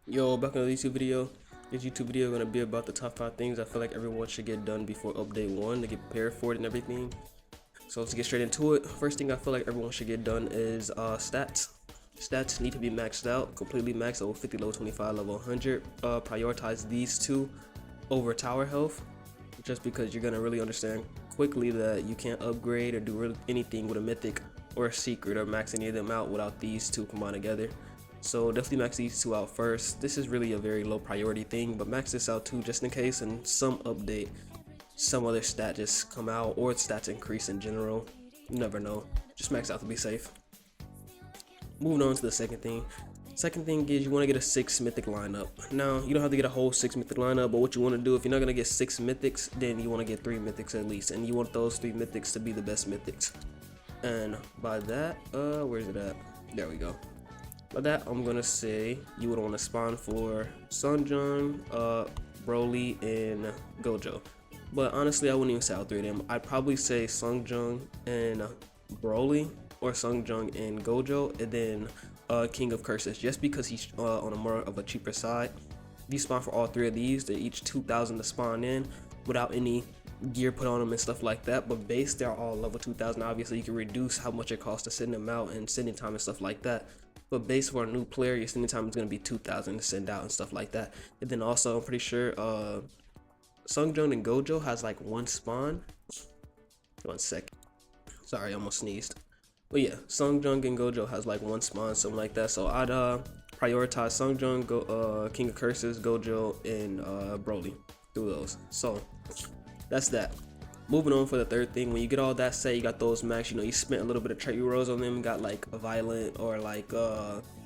Yo, back on the YouTube video. This YouTube video gonna be about the top 5 things I feel like everyone should get done before update 1 to get prepared for it and everything. So let's get straight into it. First thing I feel like everyone should get done is stats. Stats need to be maxed out, completely maxed, level 50, level 25, level 100. Prioritize these two over tower health, just because you're gonna really understand quickly that you can't upgrade or do really anything with a mythic or a secret or max any of them out without these two combined together. So definitely max these two out first. This is really a very low priority thing, but max this out too just in case and some update, some other stat just come out or stats increase in general. You never know. Just max out to be safe. Moving on to the second thing. Second thing is you want to get a 6 mythic lineup. Now, you don't have to get a whole 6 mythic lineup, but what you want to do, if you're not going to get 6 mythics, then you want to get 3 mythics at least. And you want those 3 mythics to be the best mythics. And by that, where's it at? There we go. By that, I'm going to say you would want to spawn for Sunjung, Broly, and Gojo. But honestly, I wouldn't even say all 3 of them. I'd probably say Sunjung and Broly, or Sunjung and Gojo, and then King of Curses, just because he's on a more of a cheaper side. If you spawn for all 3 of these, they're each 2,000 to spawn in without any gear put on them and stuff like that. But base, they're all level 2,000. Obviously, you can reduce how much it costs to send them out and sending time and stuff like that. But base for a new player, your sending time is going to be 2,000 to send out and stuff like that. And then also, I'm pretty sure Sunjung and Gojo has like 1 spawn. 1 second. Sorry, I almost sneezed. But yeah, Sunjung and Gojo has like 1 spawn, something like that. So I'd prioritize Sunjung, King of Curses, Gojo, and Broly through those. So that's that. Moving on for the third thing, when you get all that set, you got those max, you spent a little bit of trait rolls on them, got like a Violent or like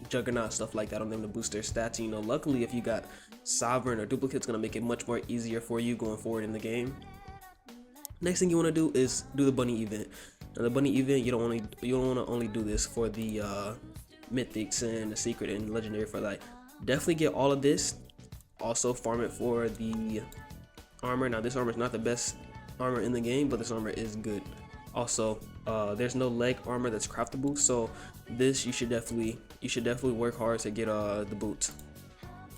Juggernaut, stuff like that on them to boost their stats. Luckily if you got Sovereign or Duplicate, it's gonna make it much more easier for you going forward in the game. Next thing you want to do is do the bunny event. Now the bunny event, you don't want to only do this for the mythics and the secret and legendary for like. Definitely get all of this. Also farm it for the armor. Now this armor is not the best armor in the game, but this armor is good. Also, there's no leg armor that's craftable, so this you should definitely work hard to get the boots,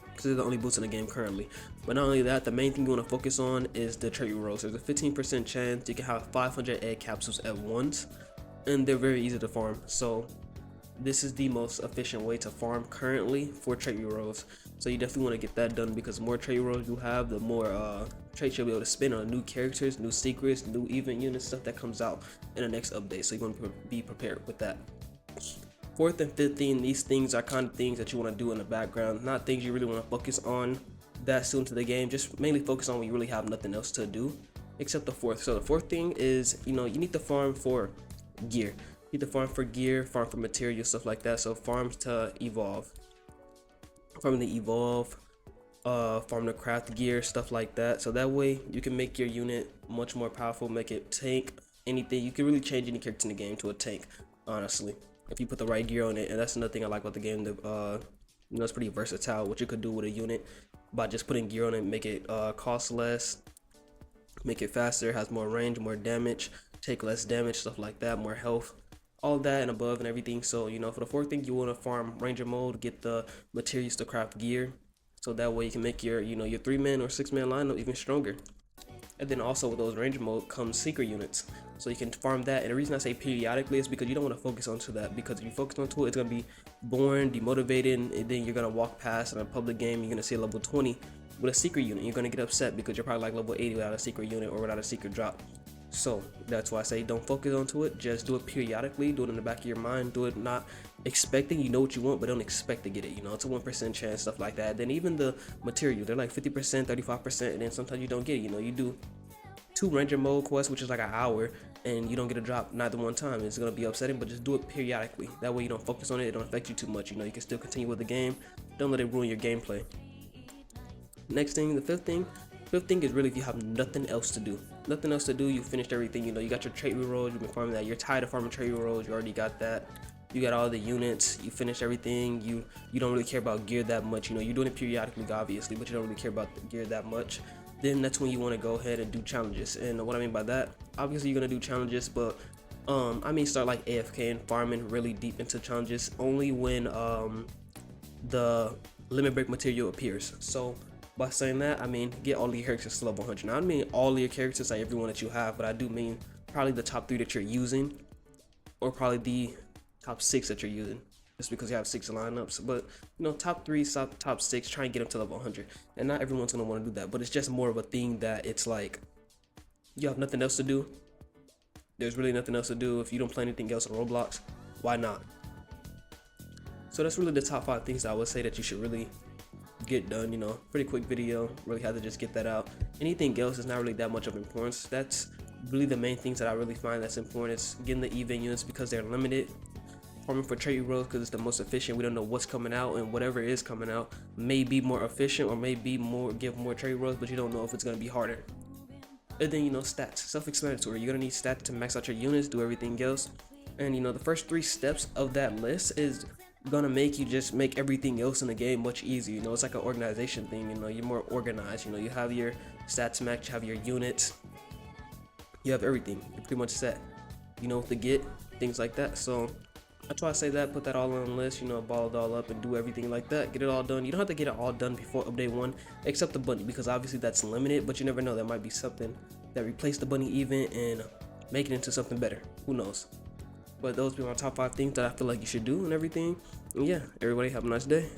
because they're the only boots in the game currently. But not only that, the main thing you want to focus on is the trait rolls. There's a 15% chance you can have 500 egg capsules at once, and they're very easy to farm. So this is the most efficient way to farm currently for trait rolls. So you definitely want to get that done, because the more trait rolls you have, the more traits you'll be able to spend on new characters, new secrets, new event units, stuff that comes out in the next update. So you want to be prepared with that. Fourth and fifth thing, these things are kind of things that you want to do in the background, not things you really want to focus on that soon to the game. Just mainly focus on when you really have nothing else to do except the fourth. So the fourth thing is, you need to farm for gear. You need to farm for gear, farm for material, stuff like that. So farms to evolve, farm to evolve, farm to craft gear, stuff like that. So that way you can make your unit much more powerful, make it tank anything. You can really change any character in the game to a tank, honestly, if you put the right gear on it. And that's another thing I like about the game. It's pretty versatile what you could do with a unit by just putting gear on it. Make it cost less, make it faster, has more range, more damage, take less damage, stuff like that, more health, all that and above and everything. So for the fourth thing, you want to farm ranger mode, get the materials to craft gear, so that way you can make your your 3-man or 6-man lineup even stronger. And then also with those ranger mode comes secret units, so you can farm that. And the reason I say periodically is because you don't want to focus onto that, because if you focus onto it, it's gonna be boring, demotivating, and then you're gonna walk past in a public game, you're gonna see level 20 with a secret unit. You're gonna get upset because you're probably like level 80 without a secret unit or without a secret drop. So that's why I say don't focus onto it, just do it periodically, do it in the back of your mind, do it not expecting, what you want, but don't expect to get it. It's a 1% chance, stuff like that. Then even the material, they're like 50%, 35%, and then sometimes you don't get it. You do 2 ranger mode quests, which is like an hour, and you don't get a drop neither one time. It's gonna be upsetting, but just do it periodically. That way you don't focus on it, it don't affect you too much. You can still continue with the game. Don't let it ruin your gameplay. Next thing, the fifth thing is really if you have nothing else to do. Nothing else to do, you finished everything. You got your trait rerolls, you've been farming that. You're tired of farming trait rerolls, you already got that. You got all the units, you finished everything. You don't really care about gear that much. You're doing it periodically, obviously, but you don't really care about the gear that much. Then that's when you want to go ahead and do challenges. And what I mean by that, obviously you're gonna do challenges, but start like AFK and farming really deep into challenges only when the limit break material appears. So by saying that, I mean get all your characters to level 100. Now I don't mean all your characters, like everyone that you have, but I do mean probably the top 3 that you're using, or probably the top 6 that you're using, just because you have 6 lineups. But you know, top 3, top 6, try and get them to level 100. And not everyone's gonna want to do that, but it's just more of a thing that it's like you have nothing else to do. There's really nothing else to do. If you don't play anything else on Roblox, why not? So that's really the top 5 things that I would say that you should really get done. You know, pretty quick video, really had to just get that out. Anything else is not really that much of importance. That's really the main things that I really find that's important, is getting the event units because they're limited, farming for trade rows because it's the most efficient. We don't know what's coming out, and whatever is coming out may be more efficient or may be more, give more trade rows, but you don't know if it's going to be harder. And then, you know, stats, self-explanatory. You're gonna need stats to max out your units, do everything else. And you know, the first 3 steps of that list is gonna make you just make everything else in the game much easier. You know, it's like an organization thing. You know, you're more organized. You know, you have your stats max, you have your units, you have everything. You're pretty much set. You know what to get, things like that. So I try to say that, put that all on the list, you know, ball it all up and do everything like that. Get it all done. You don't have to get it all done before update 1, except the bunny, because obviously that's limited, but you never know. There might be something that replace the bunny event and make it into something better. Who knows? But those be my top 5 things that I feel like you should do and everything. And yeah, everybody have a nice day.